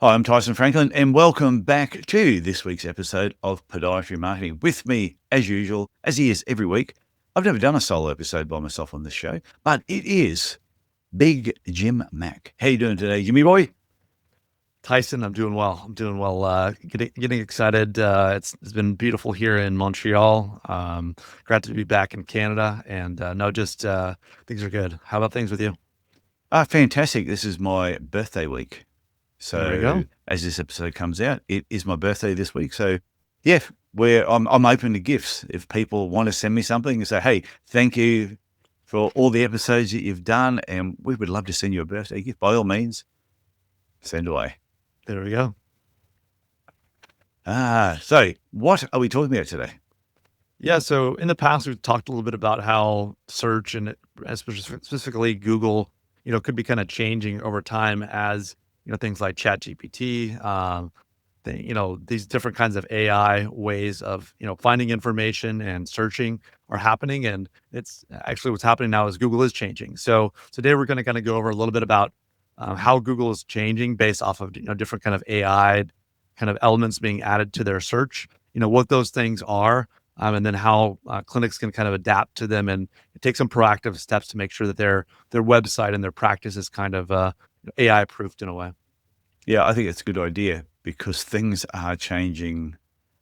Hi, I'm Tyson Franklin, and welcome back to this week's episode of Podiatry Marketing. With me, as usual, as he is every week. I've never done a solo episode by myself on this show, but it is Big Jim Mack. How you doing today, Jimmy boy? Tyson, I'm doing well. Getting excited. It's been beautiful here in Montreal. Glad to be back in Canada, and things are good. How about things with you? Fantastic. This is my birthday week. There we So go. as this episode comes out, it is my birthday this week. So yeah, I'm open to gifts. If people want to send me something and say, hey, thank you for all the episodes that you've done, and we would love to send you a birthday gift, by all means, send away. There we go. So what are we talking about today? Yeah. So in the past, we've talked a little bit about how search and specifically Google, could be kind of changing over time as things like ChatGPT, these different kinds of AI ways of, finding information and searching are happening. And it's actually what's happening now is Google is changing. So today we're going to kind of go over a little bit about how Google is changing based off of, different kind of AI kind of elements being added to their search, what those things are. And then how clinics can kind of adapt to them and take some proactive steps to make sure that their website and their practice is kind of AI proofed in a way. Yeah, I think it's a good idea because things are changing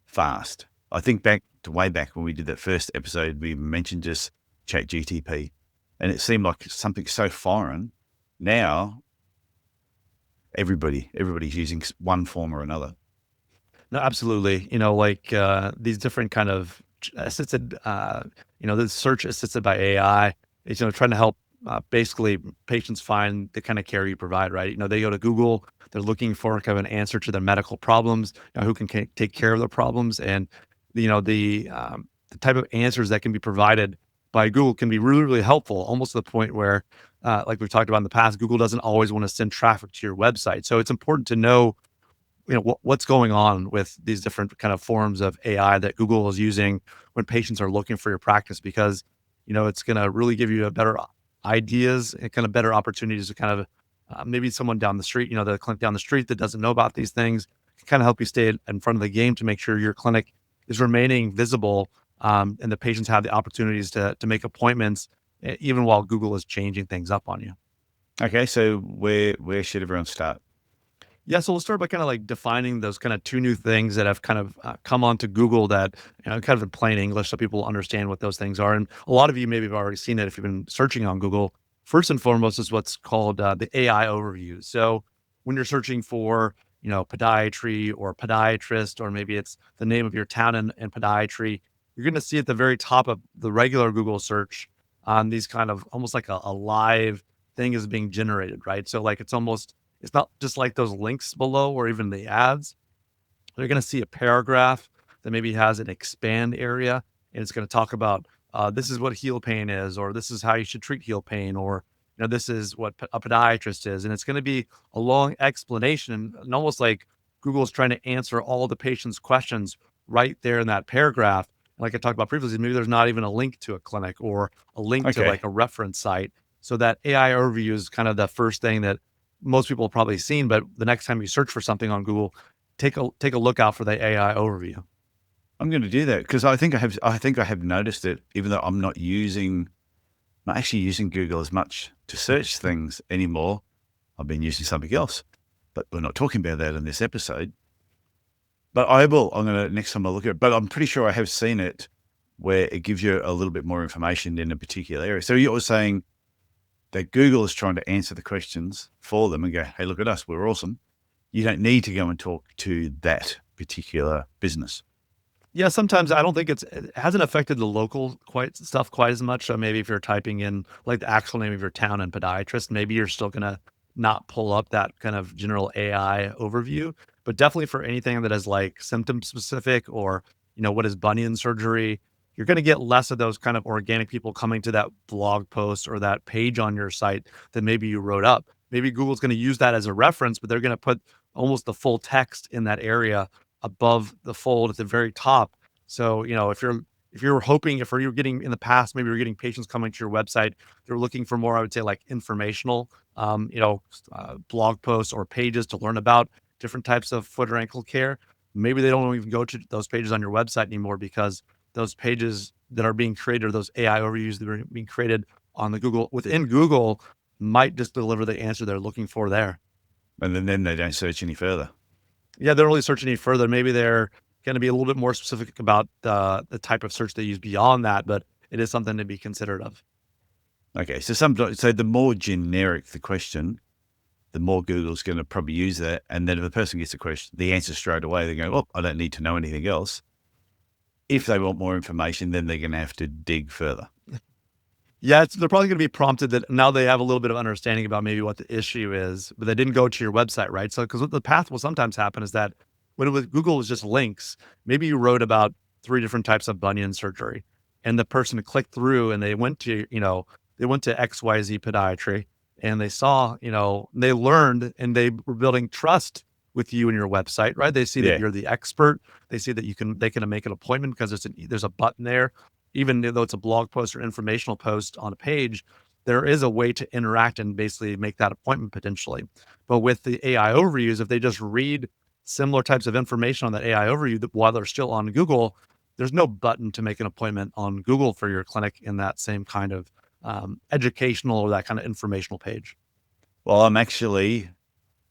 fast. I think back to way back when we did that first episode, we mentioned just ChatGTP, and it seemed like something so foreign. Now everybody's using one form or another. No, absolutely. These different kind of assisted, the search assisted by AI is, trying to help basically patients find the kind of care you provide, right? They go to Google, they're looking for kind of an answer to their medical problems, who can take care of their problems. And, the type of answers that can be provided by Google can be really, really helpful, almost to the point where, like we've talked about in the past, Google doesn't always want to send traffic to your website. So it's important to know what's going on with these different kind of forms of AI that Google is using when patients are looking for your practice, because it's going to really give you a better ideas and kind of better opportunities to kind of maybe someone down the street, the clinic down the street that doesn't know about these things, can kind of help you stay in front of the game to make sure your clinic is remaining visible, and the patients have the opportunities to make appointments even while Google is changing things up on you. Okay, so where should everyone start? Yeah, so we'll start by kind of like defining those kind of two new things that have kind of come onto Google that, kind of in plain English so people understand what those things are. And a lot of you maybe have already seen it if you've been searching on Google. First and foremost is what's called the AI overview. So when you're searching for, podiatry or podiatrist, or maybe it's the name of your town in podiatry, you're going to see at the very top of the regular Google search on these kind of almost like a live thing is being generated, right? So like it's not just like those links below or even the ads. They're going to see a paragraph that maybe has an expand area, and it's going to talk about this is what heel pain is, or this is how you should treat heel pain, or this is what a podiatrist is, and it's going to be a long explanation, and almost like Google's trying to answer all the patient's questions right there in that paragraph. Like I talked about previously, maybe there's not even a link to a clinic or a link to like Okay, a reference site. So that AI overview is kind of the first thing that most people have probably seen, but the next time you search for something on Google, take a look out for the AI overview. I'm going to do that because I think I have noticed it, even though not actually using Google as much to search things anymore. I've been using something else, but we're not talking about that in this episode. But I will. I'm going to next time I look at it. But I'm pretty sure I have seen it where it gives you a little bit more information in a particular area. So you're saying that Google is trying to answer the questions for them and go, hey, look at us, we're awesome. You don't need to go and talk to that particular business. Yeah, sometimes I don't think it hasn't affected the local quite as much. So maybe if you're typing in like the actual name of your town and podiatrist, maybe you're still gonna not pull up that kind of general AI overview. But definitely for anything that is like symptom specific, or what is bunion surgery, you're gonna get less of those kind of organic people coming to that blog post or that page on your site that maybe you wrote up. Maybe Google's gonna use that as a reference, but they're gonna put almost the full text in that area above the fold at the very top. So, if you're getting in the past, maybe you're getting patients coming to your website, they're looking for more, I would say, like informational, blog posts or pages to learn about different types of foot or ankle care, maybe they don't even go to those pages on your website anymore because those pages that are being created or those AI overviews that are being created on the Google within Google might just deliver the answer they're looking for there. And then they don't search any further. Yeah, they don't really search any further. Maybe they're going to be a little bit more specific about the type of search they use beyond that, but it is something to be considerate of. Okay, so the more generic the question, the more Google's going to probably use that. And then if the person gets the answer straight away, they go, "Oh, I don't need to know anything else." If they want more information, then they're going to have to dig further. Yeah, they're probably going to be prompted that now they have a little bit of understanding about maybe what the issue is, but they didn't go to your website, right? So, because what the path will sometimes happen is that when with Google is just links, maybe you wrote about 3 different types of bunion surgery, and the person clicked through and they went to, they went to XYZ podiatry, and they saw, they learned and they were building trust with you and your website, right? They see that Yeah. you're the expert. They see that they can make an appointment because there's a button there. Even though it's a blog post or informational post on a page, there is a way to interact and basically make that appointment potentially. But with the AI overviews, if they just read similar types of information on that AI overview while they're still on Google, there's no button to make an appointment on Google for your clinic in that same kind of educational or that kind of informational page. Well, I'm actually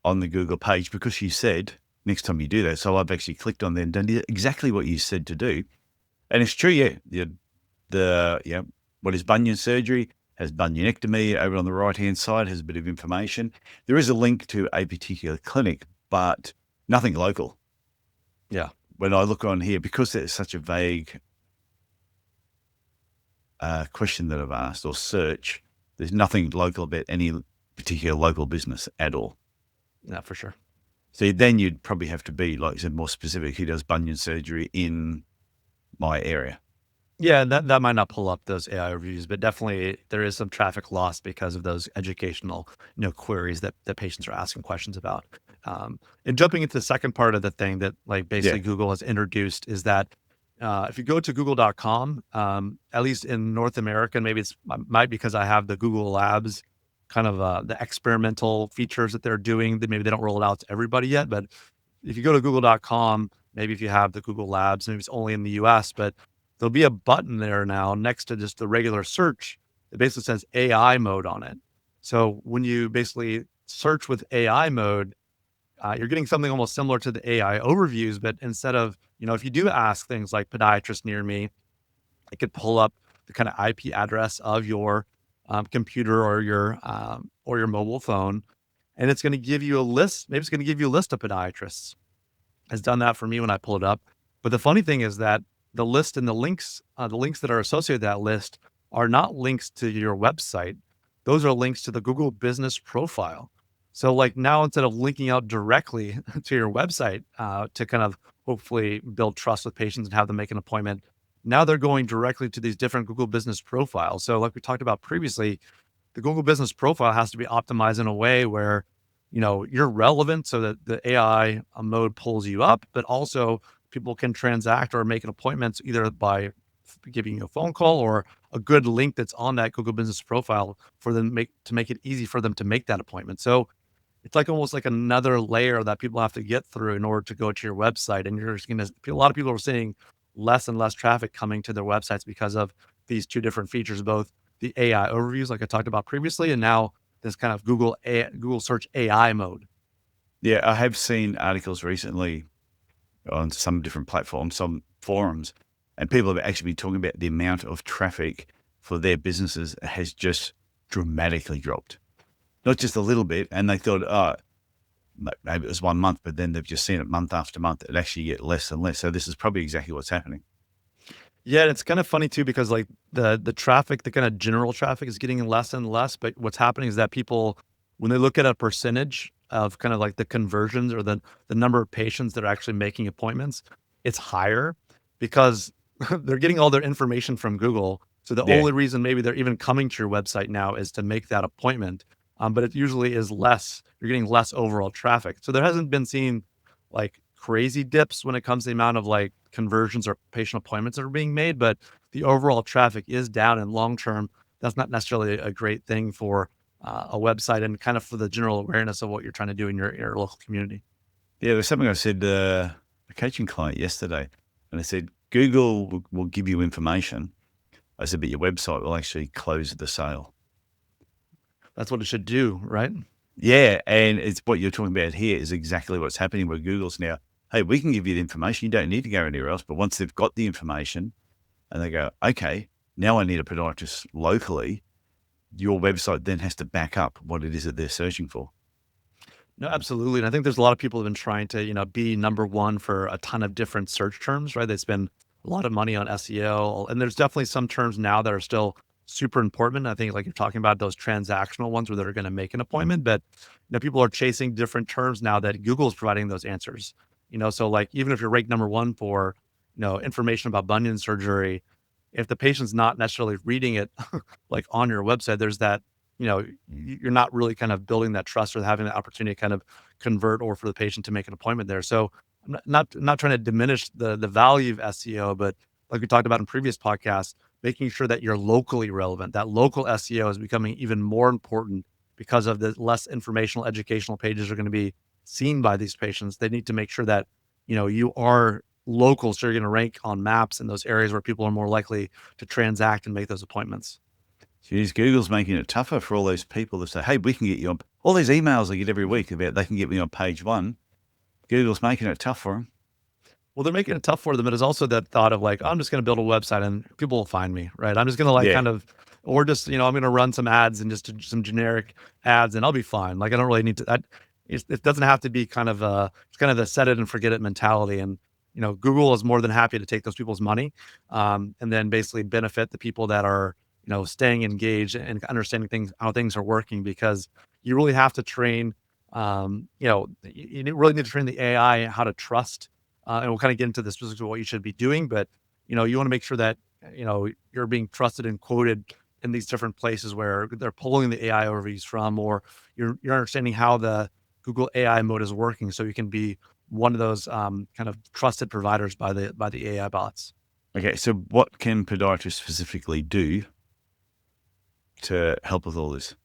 on the Google page because you said next time you do that. So I've actually clicked on there and done exactly what you said to do. And it's true, yeah. What is bunion surgery? Has bunionectomy over on the right-hand side, has a bit of information. There is a link to a particular clinic, but nothing local. Yeah. When I look on here, because it's such a vague question that I've asked or search, there's nothing local about any particular local business at all. Yeah, for sure. So then you'd probably have to be, like you said, more specific. Who does bunion surgery in my area? Yeah, that might not pull up those AI reviews, but definitely there is some traffic loss because of those educational, queries that patients are asking questions about. And jumping into the second part of the thing that like basically Yeah. Google has introduced is that if you go to google.com, at least in North America, maybe it's might because I have the Google Labs kind of the experimental features that they're doing that maybe they don't roll it out to everybody yet. But if you go to google.com, maybe if you have the Google Labs, maybe it's only in the US, but there'll be a button there now next to just the regular search that basically says AI mode on it. So when you basically search with AI mode, you're getting something almost similar to the AI overviews, but instead of, if you do ask things like podiatrist near me, it could pull up the kind of IP address of your computer or your mobile phone, and it's going to give you a list. Maybe it's going to give you a list of podiatrists. Has done that for me when I pull it up. But the funny thing is that the list and the links that are associated with that list are not links to your website. Those are links to the Google Business Profile. So like now, instead of linking out directly to your website to kind of hopefully build trust with patients and have them make an appointment, now they're going directly to these different Google Business Profiles. So like we talked about previously, the Google Business Profile has to be optimized in a way where, you're relevant so that the AI mode pulls you up, but also people can transact or make an appointment either by giving you a phone call or a good link that's on that Google Business Profile for them to make it easy for them to make that appointment. So it's like almost like another layer that people have to get through in order to go to your website. And you're just going to, a lot of people are seeing less and less traffic coming to their websites because of these two different features, both the AI overviews, like I talked about previously, and now this kind of Google search AI mode. Yeah, I have seen articles recently on some different platforms, some forums, and people have actually been talking about the amount of traffic for their businesses has just dramatically dropped. Not just a little bit. And they thought, oh, maybe it was 1 month, but then they've just seen it month after month. It actually get less and less. So this is probably exactly what's happening. Yeah, and it's kind of funny too because like the traffic, the kind of general traffic is getting less and less. But what's happening is that people, when they look at a percentage of kind of like the conversions or the number of patients that are actually making appointments, it's higher because they're getting all their information from Google. So the Yeah. only reason maybe they're even coming to your website now is to make that appointment. But it usually is less. You're getting less overall traffic. So there hasn't been seen like crazy dips when it comes to the amount of like conversions or patient appointments that are being made, but the overall traffic is down. And long term, that's not necessarily a great thing for a website and kind of for the general awareness of what you're trying to do in your local community. Yeah, there's something I said a coaching client yesterday, and I said, Google will give you information. I said, but your website will actually close the sale. That's what it should do, right? Yeah, and it's what you're talking about here is exactly what's happening where Google's now, hey, we can give you the information. You don't need to go anywhere else. But once they've got the information and they go, okay, now I need a podiatrist locally, your website then has to back up what it is that they're searching for. No, absolutely. And I think there's a lot of people who have been trying to, be number one for a ton of different search terms, right? They spend a lot of money on SEO. And there's definitely some terms now that are still super important. I think like you're talking about those transactional ones where they're going to make an appointment, but people are chasing different terms now that Google is providing those answers. So like even if you're ranked number one for, information about bunion surgery, if the patient's not necessarily reading it like on your website, there's that you're not really kind of building that trust or having the opportunity to kind of convert or for the patient to make an appointment there. So I'm not trying to diminish the value of SEO, but like we talked about in previous podcasts, making sure that you're locally relevant. That local SEO is becoming even more important because of the less informational educational pages are going to be seen by these patients. They need to make sure that you are local, so you're going to rank on maps in those areas where people are more likely to transact and make those appointments. Geez, Google's making it tougher for all those people that say, hey, we can get you on all these emails I get every week about they can get me on page one. Google's making it tough for them. Well, they're making it tough for them, but it's also that thought of like, I'm just going to build a website and people will find me, right? I'm just going to like Yeah. kind of, or just, I'm going to run some ads and just some generic ads and I'll be fine. Like, I don't really need to, it doesn't have to be kind of it's kind of the set it and forget it mentality. And, Google is more than happy to take those people's money and then basically benefit the people that are, staying engaged and understanding how things are working because you really have to train, you really need to train the AI how to trust and we'll kind of get into the specifics of what you should be doing, but you want to make sure that you're being trusted and quoted in these different places where they're pulling the AI overviews from, or you're understanding how the Google AI mode is working, so you can be one of those kind of trusted providers by the AI bots. Okay, so what can podiatrists specifically do to help with all this?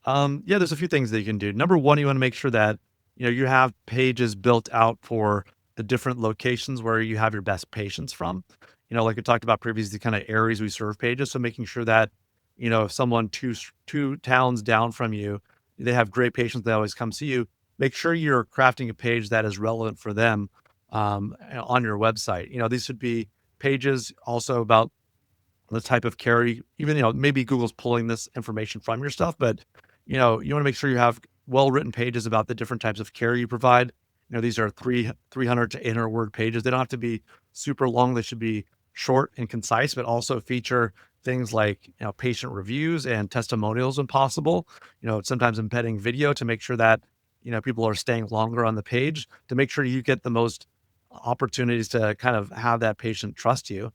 Yeah, there's a few things that you can do. Number one, you want to make sure that you have pages built out for the different locations where you have your best patients from. Like we talked about previously, kind of areas we serve pages. So making sure that if someone two towns down from you, they have great patients, they always come see you. Make sure you're crafting a page that is relevant for them on your website. These should be pages also about the type of care even, maybe Google's pulling this information from your stuff, but, you want to make sure you have well-written pages about the different types of care you provide. These are 300 to 800 word pages. They don't have to be super long. They should be short and concise, but also feature things like, patient reviews and testimonials when possible, sometimes embedding video to make sure that, people are staying longer on the page to make sure you get the most opportunities to kind of have that patient trust you.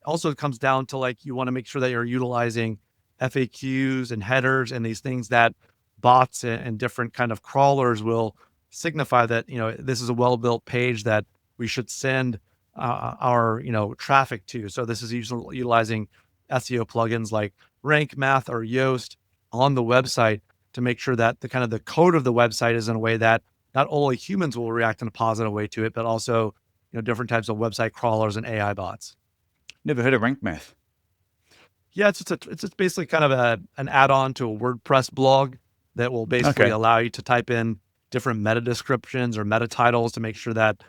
Also, it comes down to like you want to make sure that you're utilizing FAQs and headers and these things that bots and different kind of crawlers will signify that this is a well-built page that we should send our traffic to. So this is usually utilizing SEO plugins like Rank Math or Yoast on the website to make sure that the kind of the code of the website is in a way that not only humans will react in a positive way to it, but also different types of website crawlers and AI bots. Never heard of rank math. Yeah, it's just basically kind of an add-on to a WordPress blog that will basically Okay. allow you to type in different meta descriptions or meta titles to make sure that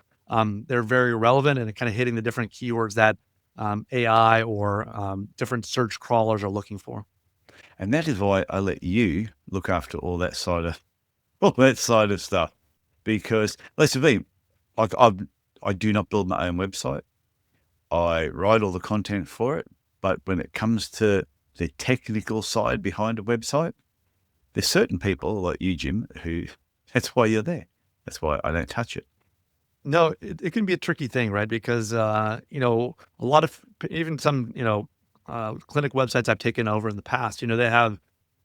they're very relevant and kind of hitting the different keywords that AI or different search crawlers are looking for. And that is why I let you look after all that side of stuff. Because let's be, like I do not build my own website. I write all the content for it. But when it comes to the technical side behind a website, there's certain people like you, Jim, who that's why you're there. That's why I don't touch it. No, it can be a tricky thing, right? Because a lot of even some clinic websites I've taken over in the past, they have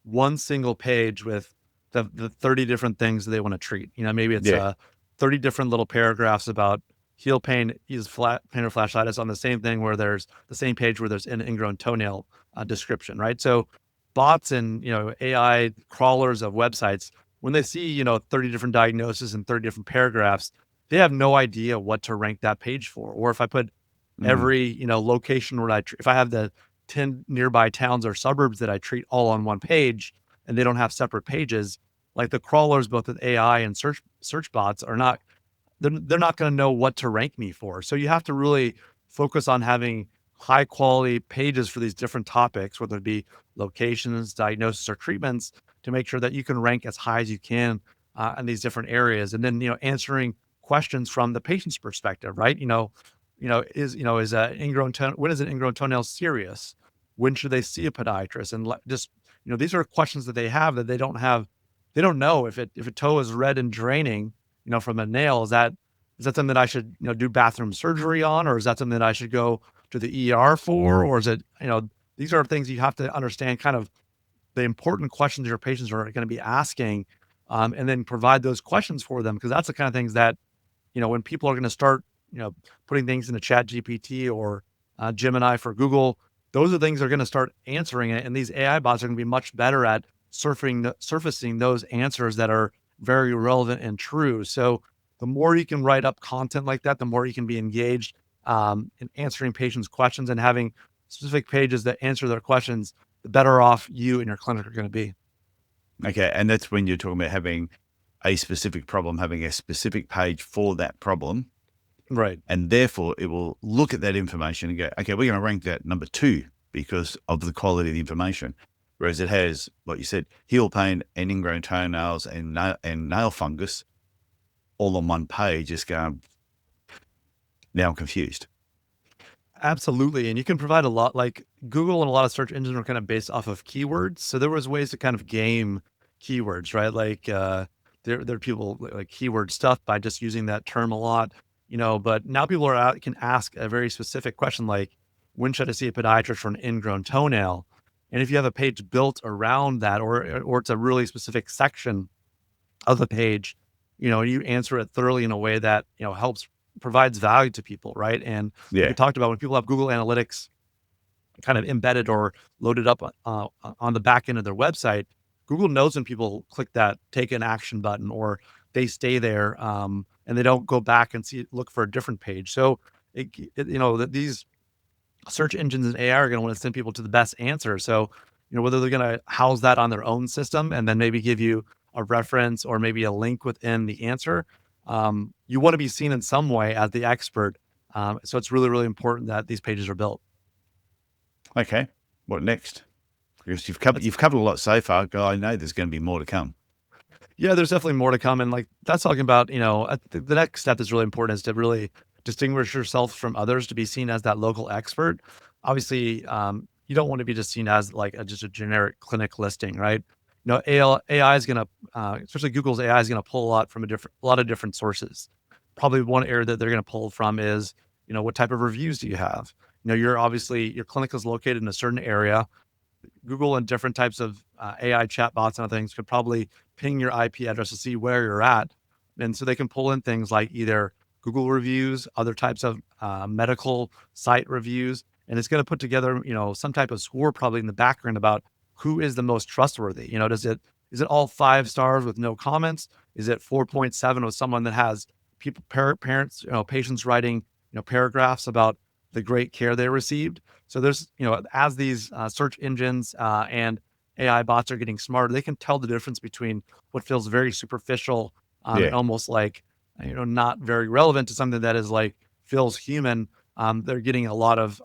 one single page with the 30 different things that they want to treat. Maybe it's Yeah. 30 different little paragraphs about heel pain, is plantar fasciitis on the same thing where there's the same page where there's an ingrown toenail description, right? So bots and AI crawlers of websites when they see, 30 different diagnoses and 30 different paragraphs, they have no idea what to rank that page for. Or if I put Mm. every, location where if I have the 10 nearby towns or suburbs that I treat all on one page and they don't have separate pages, like the crawlers, both with AI and search bots are not, they're not going to know what to rank me for. So you have to really focus on having high quality pages for these different topics, whether it be locations, diagnosis, or treatments, to make sure that you can rank as high as you can in these different areas. And then, answering questions from the patient's perspective, right? Is when is an ingrown toenail serious? When should they see a podiatrist? And just, these are questions that they have that they don't have. They don't know if a toe is red and draining, from a nail. Is that something that I should, do bathroom surgery on, or is that something that I should go to the ER for, or is it, these are things you have to understand, kind of the important questions your patients are going to be asking, and then provide those questions for them, because that's the kind of things that, when people are going to start, putting things into Chat GPT or Gemini for Google, those are things they're going to start answering it. And these AI bots are going to be much better at surfacing those answers that are very relevant and true. So the more you can write up content like that, the more you can be engaged in answering patients' questions and having specific pages that answer their questions, the better off you and your clinic are going to be. Okay. And that's when you're talking about having a specific problem, having a specific page for that problem. Right. And therefore, it will look at that information and go, okay, we're going to rank that number 2 because of the quality of the information. Whereas it has, like you said, heel pain and ingrown toenails and nail fungus all on one page, just going, now I'm confused. Absolutely. And you can provide a lot, like Google and a lot of search engines are kind of based off of keywords. So there was ways to kind of game keywords, right? Like there are people like keyword stuff by just using that term a lot, but now people are out can ask a very specific question like, when should I see a podiatrist for an ingrown toenail? And if you have a page built around that, or it's a really specific section of the page, you answer it thoroughly in a way that, helps provides value to people, right? And like we Yeah. talked about, when people have Google Analytics kind of embedded or loaded up on the back end of their website, Google knows when people click that take an action button, or they stay there, and they don't go back and look for a different page. So that these search engines and AI are going to want to send people to the best answer. So, whether they're going to house that on their own system and then maybe give you a reference or maybe a link within the answer, you want to be seen in some way as the expert. So it's really, really important that these pages are built. Okay. What next? Because you've covered a lot so far. I know there's going to be more to come. Yeah, there's definitely more to come. And like that's talking about, the next step that's really important is to really distinguish yourself from others, to be seen as that local expert. Obviously, you don't want to be just seen as like just a generic clinic listing, right? AI is going to, especially Google's AI is going to pull a lot from a lot of different sources. Probably one area that they're going to pull from is, what type of reviews do you have? Your clinic is located in a certain area. Google and different types of AI chatbots and other things could probably ping your IP address to see where you're at. And so they can pull in things like either Google reviews, other types of medical site reviews, and it's going to put together, some type of score probably in the background about who is the most trustworthy. Is it all 5 stars with no comments? Is it 4.7 with someone that has parents, patients writing, paragraphs about the great care they received? So there's, as these search engines and AI bots are getting smarter, they can tell the difference between what feels very superficial and Yeah. almost like, not very relevant to something that is like feels human. They're getting a lot of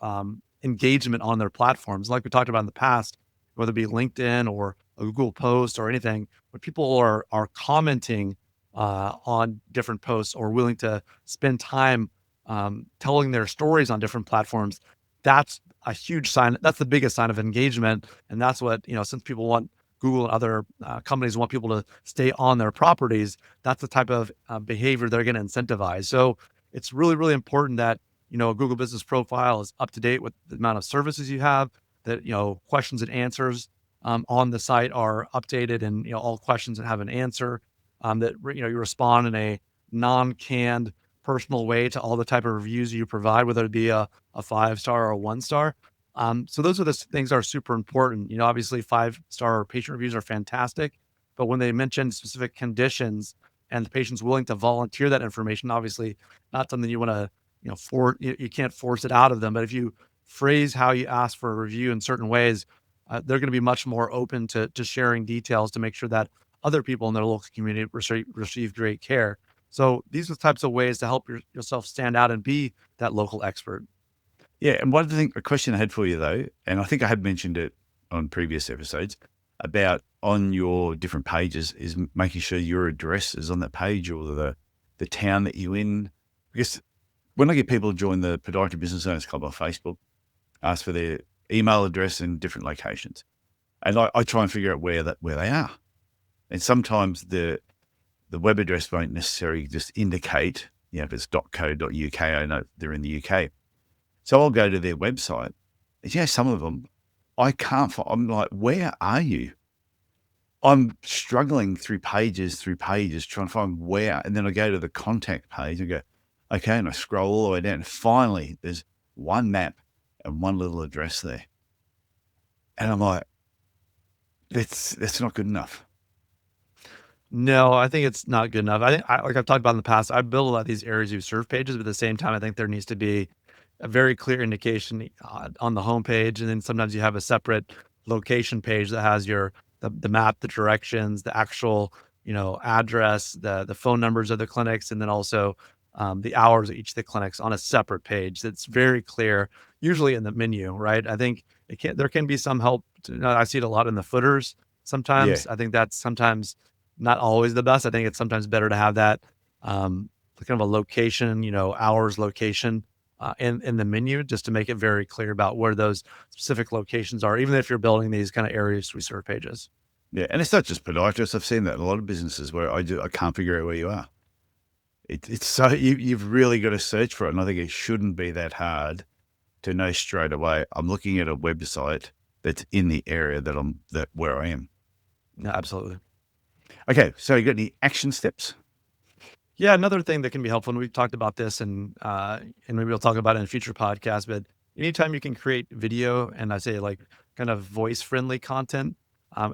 engagement on their platforms, like we talked about in the past, whether it be LinkedIn or a Google post or anything. When people are commenting on different posts or willing to spend time telling their stories on different platforms, that's a huge sign. That's the biggest sign of engagement. And that's what, since people want Google and other companies want people to stay on their properties, that's the type of behavior they're going to incentivize. So it's really, really important that, a Google business profile is up to date with the amount of services you have, that, questions and answers on the site are updated, and, all questions that have an answer, that, you respond in a non-canned personal way to all the type of reviews you provide, whether it be a 5 star or a 1 star. So those are the things that are super important. Obviously 5 star patient reviews are fantastic, But when they mention specific conditions and the patient's willing to volunteer that information, obviously not something you want to, you can't force it out of them. But if you phrase how you ask for a review in certain ways, they're going to be much more open to sharing details to make sure that other people in their local community receive great care. So these are the types of ways to help yourself stand out and be that local expert. Yeah, and one thing, a question I had for you though, and I think I had mentioned it on previous episodes about on your different pages is making sure your address is on that page or the town that you're in. Because when I get people to join the Podiatry Business Owners Club on Facebook, ask for their email address in different locations, and I try and figure out where they are. And sometimes the web address won't necessarily just indicate, if it's .co.uk, I know they're in the UK. So I'll go to their website. And some of them I can't find. I'm like, where are you? I'm struggling through pages, trying to find where. And then I go to the contact page and go, okay. And I scroll all the way down. And finally, there's one map and one little address there. And I'm like, that's not good enough. No, I think it's not good enough. I think, like I've talked about in the past, I build a lot of these areas you serve pages, but at the same time, I think there needs to be a very clear indication on the homepage, and then sometimes you have a separate location page that has the map, the directions, the actual address, the phone numbers of the clinics, and then also the hours of each of the clinics on a separate page that's very clear, usually in the menu, right? I think there can be some help. I see it a lot in the footers Yeah. sometimes. I think that's sometimes not always the best. I think it's sometimes better to have that kind of a location, hours location in the menu, just to make it very clear about where those specific locations are, even if you're building these kind of areas to serve pages. Yeah. And it's not just podiatrists. I've seen that in a lot of businesses where I can't figure out where you are. It's so you've really got to search for it. And I think it shouldn't be that hard to know straight away. I'm looking at a website that's in the area where I am. Yeah, absolutely. Okay. So you got any action steps? Yeah, another thing that can be helpful, and we've talked about this, and maybe we'll talk about it in a future podcast. But anytime you can create video, and I say like kind of voice friendly content,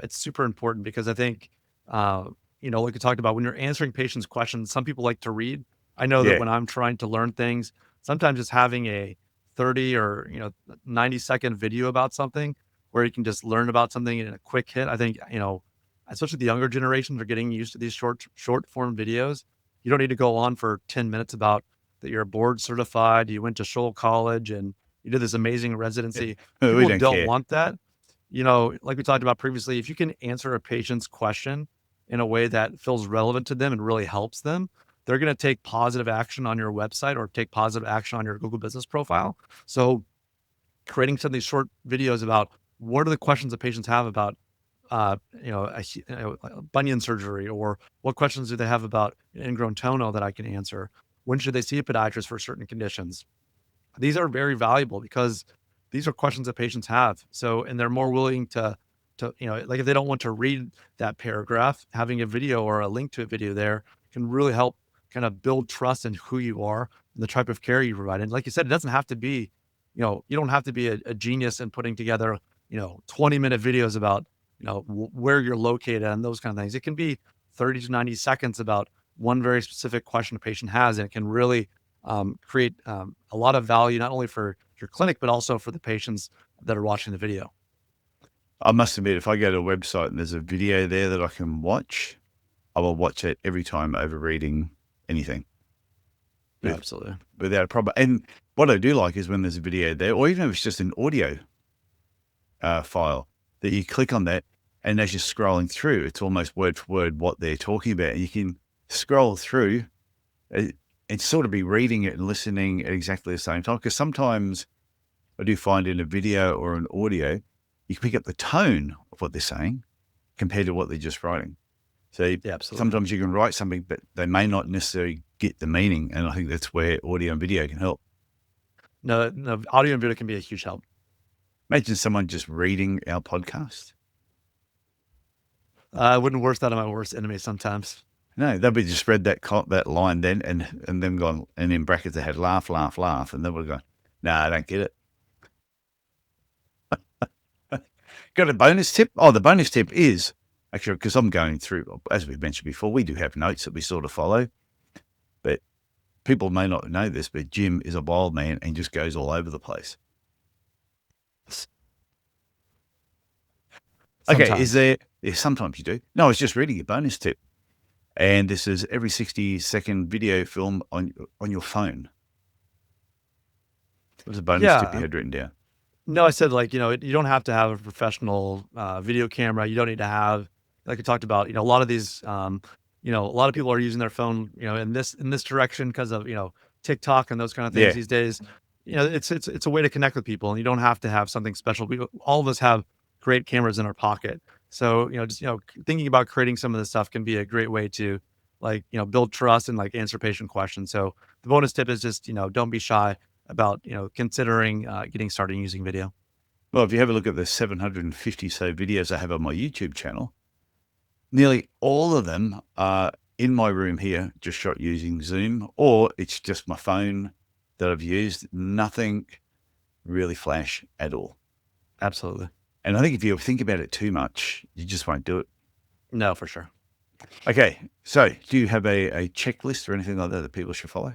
it's super important because I think like we talked about, when you're answering patients' questions, some people like to read. I know that Yeah. when I'm trying to learn things, sometimes just having a 30 or 90-second video about something where you can just learn about something in a quick hit. I think especially the younger generations are getting used to these short form videos. You don't need to go on for 10 minutes about that you're board certified, you went to Shoal College and you did this amazing residency. We People don't don't care. want that. Like we talked about previously, if you can answer a patient's question in a way that feels relevant to them and really helps them, they're going to take positive action on your website or take positive action on your Google business profile. So creating some of these short videos about what are the questions that patients have about bunion surgery, or what questions do they have about ingrown toenail that I can answer? When should they see a podiatrist for certain conditions? These are very valuable because these are questions that patients have. So, and they're more willing to like if they don't want to read that paragraph, having a video or a link to a video there can really help kind of build trust in who you are and the type of care you provide. And like you said, it doesn't have to be, you don't have to be a genius in putting together, 20-minute videos about where you're located and those kind of things. It can be 30 to 90 seconds about one very specific question a patient has, and it can really create a lot of value, not only for your clinic, but also for the patients that are watching the video. I must admit, if I go to a website and there's a video there that I can watch, I will watch it every time over reading anything. Yeah, absolutely. Without a problem. And what I do like is when there's a video there, or even if it's just an audio file, that you click on that, and as you're scrolling through, it's almost word for word what they're talking about. And you can scroll through and sort of be reading it and listening at exactly the same time. Because sometimes I do find in a video or an audio, you can pick up the tone of what they're saying compared to what they're just writing. So Yeah, absolutely. sometimes you can write something, but they may not necessarily get the meaning. And I think that's where audio and video can help. No, audio and video can be a huge help. Imagine someone just reading our podcast. I wouldn't wish that on my worst enemy sometimes. No, they'll be just read that line then and then gone, and in brackets they had laugh, laugh, laugh, and then we're going, no, I don't get it. Got a bonus tip? Oh, the bonus tip is actually, because I'm going through, as we mentioned before, we do have notes that we sort of follow, but people may not know this, but Jim is a wild man and just goes all over the place. Okay, is Sometimes. there, yeah, sometimes you do. No, I was just reading a bonus tip. And this is every 60-second video film on your phone. What's a bonus tip you Yeah. had written down? No, I said, like, you don't have to have a professional video camera. You don't need to have, like I talked about, a lot of these, a lot of people are using their phone, in this direction because of, TikTok and those kind of things Yeah. these days. It's a way to connect with people, and you don't have to have something special. All of us have great cameras in our pocket. So, just, thinking about creating some of this stuff can be a great way to, like, build trust and like answer patient questions. So the bonus tip is just, don't be shy about, considering getting started using video. Well, if you have a look at the 750 so videos I have on my YouTube channel, nearly all of them are in my room here, just shot using Zoom, or it's just my phone that I've used. Nothing really flash at all. Absolutely. And I think if you think about it too much, you just won't do it. No, for sure. Okay, so do you have a checklist or anything like that that people should follow?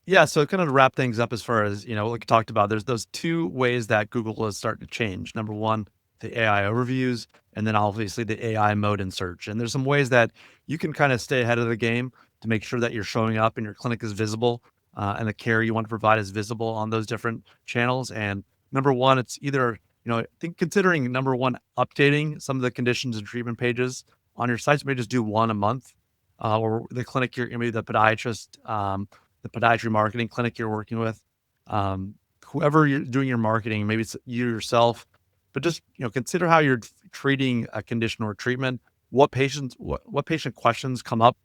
Yeah, so kind of to wrap things up as far as, like you talked about, there's those two ways that Google is starting to change. Number one, the AI overviews, and then obviously the AI mode in search. And there's some ways that you can kind of stay ahead of the game to make sure that you're showing up and your clinic is visible, and the care you want to provide is visible on those different channels. And number one, it's either, I think considering number one, updating some of the conditions and treatment pages on your sites, maybe just do one a month, or the clinic, maybe the podiatrist, the podiatry marketing clinic you're working with, whoever you're doing your marketing, maybe it's you yourself, but just, consider how you're treating a condition or treatment. What patient questions come up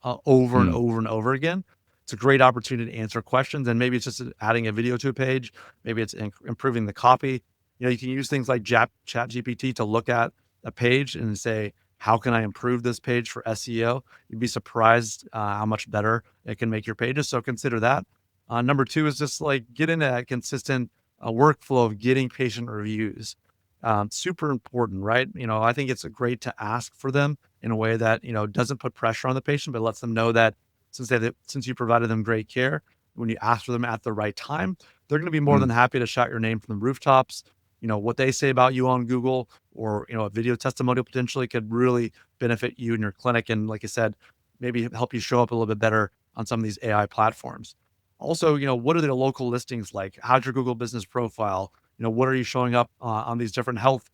over and Hmm. over and over again. It's a great opportunity to answer questions, and maybe it's just adding a video to a page. Maybe it's improving the copy. You can use things like Chat GPT to look at a page and say, how can I improve this page for SEO? You'd be surprised how much better it can make your pages. So consider that. Number two is just like get in a consistent workflow of getting patient reviews. Super important, right? I think it's great to ask for them in a way that, doesn't put pressure on the patient, but lets them know that since you provided them great care, when you ask for them at the right time, they're going to be more Hmm. than happy to shout your name from the rooftops. What they say about you on Google, or, a video testimonial potentially could really benefit you and your clinic. And like I said, maybe help you show up a little bit better on some of these AI platforms. Also, what are the local listings like? How's your Google business profile? What are you showing up on these different health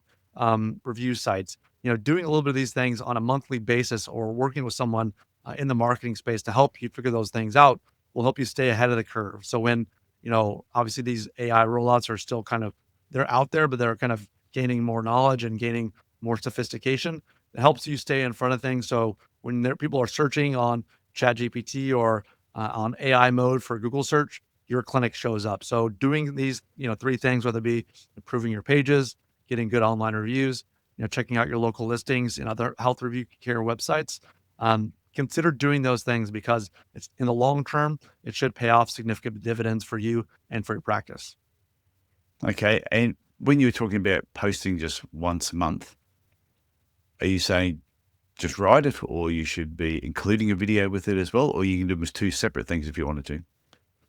review sites? Doing a little bit of these things on a monthly basis, or working with someone in the marketing space to help you figure those things out, will help you stay ahead of the curve. So when, obviously these AI rollouts are still kind of, they're out there, but they're kind of gaining more knowledge and gaining more sophistication. It helps you stay in front of things. So when people are searching on ChatGPT or on AI mode for Google search, your clinic shows up. So doing these, three things, whether it be improving your pages, getting good online reviews, checking out your local listings and other health review care websites, consider doing those things, because it's in the long term, it should pay off significant dividends for you and for your practice. Okay. And when you were talking about posting just once a month, are you saying just write it, or you should be including a video with it as well, or you can do them as two separate things if you wanted to?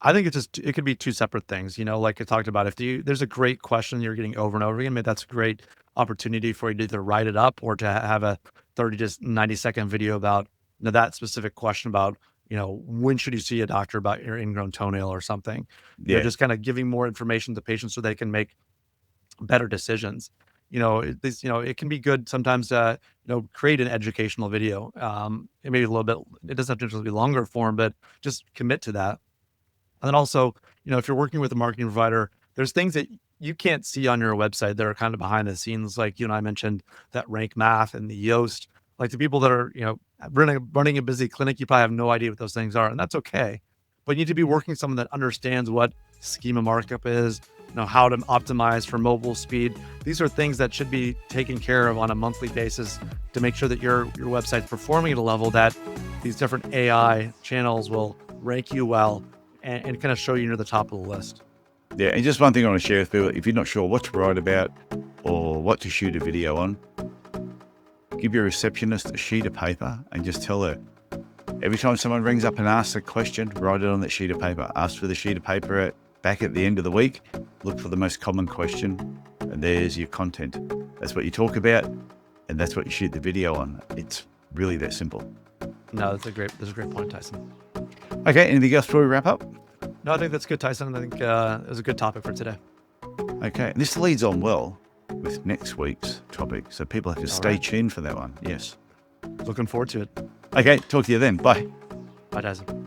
I think it could be two separate things. Like I talked about, if there's a great question you're getting over and over again, maybe that's a great opportunity for you to either write it up or to have a 30 to 90-second video about, that specific question about, when should you see a doctor about your ingrown toenail or something. Yeah. Just kind of giving more information to patients so they can make better decisions. It can be good sometimes to, create an educational video. It may be a little bit, it doesn't have to be longer form, but just commit to that. And then also, if you're working with a marketing provider, there's things that you can't see on your website that are kind of behind the scenes. Like you and I mentioned that rank math and the Yoast, like the people that are, running a busy clinic, you probably have no idea what those things are, and that's okay. But you need to be working with someone that understands what schema markup is, how to optimize for mobile speed. These are things that should be taken care of on a monthly basis to make sure that your website's performing at a level that these different AI channels will rank you well, and kind of show you near the top of the list. Yeah. And just one thing I want to share with people, if you're not sure what to write about or what to shoot a video on, give your receptionist a sheet of paper and just tell her, every time someone rings up and asks a question, write it on that sheet of paper. Ask for the sheet of paper back at the end of the week. Look for the most common question, and there's your content. That's what you talk about, and that's what you shoot the video on. It's really that simple. No, that's a great point, Tyson. Okay, anything else before we wrap up? No, I think that's good, Tyson. I think it was a good topic for today. Okay, this leads on well with next week's topic, so people have to stay tuned for that one. Yes. Looking forward to it. Okay, talk to you then. Bye. Bye, Tyson.